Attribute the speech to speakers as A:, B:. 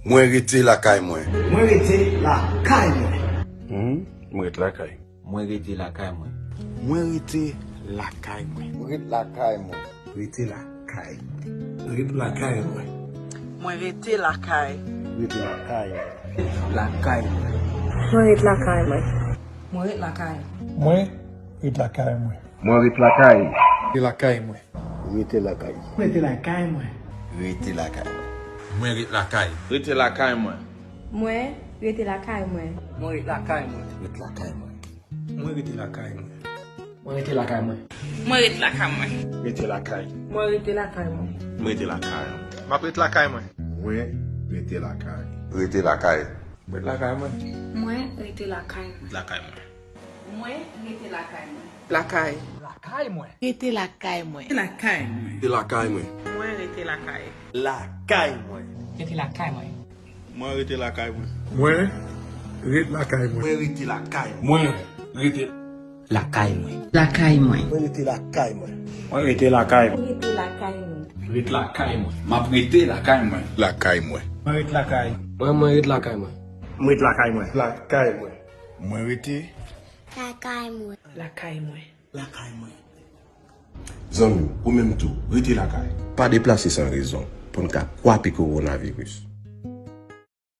A: Moi rete la caille moi.
B: Moi rete la caille moi.
C: Moi rete la caille.
D: Moi rete la caille moi.
B: Moi rete la caille moi.
A: Moi rete la caille moi.
B: Rete la caille. Rete la caille moi.
E: Moi rete la caille.
B: Rete la caille. La caille moi.
F: Moi rete la caille moi.
E: Moi rete la caille.
B: Moi rete la caille moi.
C: Moi rete la caille.
B: Rete la caille moi.
A: Rete la caille.
B: Rete la caille moi.
A: Rete la caille.
C: Moi rete la caille. Rete la caille moi.
F: Moi rete la caille moi.
B: Moi rete la caille moi.
A: Rete la caille moi.
B: Moi rete la caille moi. Moi rete la caille moi.
E: Moi rete la caille moi.
C: Rete la caille.
F: Moi rete la caille moi.
C: Moi rete la caille. Ma rete la caille moi.
A: Moi rete la caille. Rete la caille.
C: Rete la caille moi.
F: Moi rete la caille moi.
C: La caille moi.
E: Moi rete la caille moi.
B: La caille. La caille moi.
E: Rete la caille moi. La caille moi.
A: Rete la caille moi.
E: Moi rete la caille.
B: La caille moi.
E: Rete la caille moi.
C: Moi rete la caille moi.
B: Moi rete la caille moi.
A: Moi rete la caille.
C: Moi rete
D: La caille moi.
E: La caille moi.
A: Moi rete la caille moi.
C: Moi rete la caille.
F: Rete la caille moi.
C: Rete la caille moi. Ma rete la caille moi.
A: La caille moi.
B: Moi rete la caille.
D: Moi rete la caille moi.
C: Moi rete la caille moi.
B: La caille moi.
A: Moi rete
F: La caille moi.
E: La caille moi.
B: La caille moi.
A: Zami, ou même tout, rete la caille. Pas déplacer sans raison pour ne pas croire coronavirus.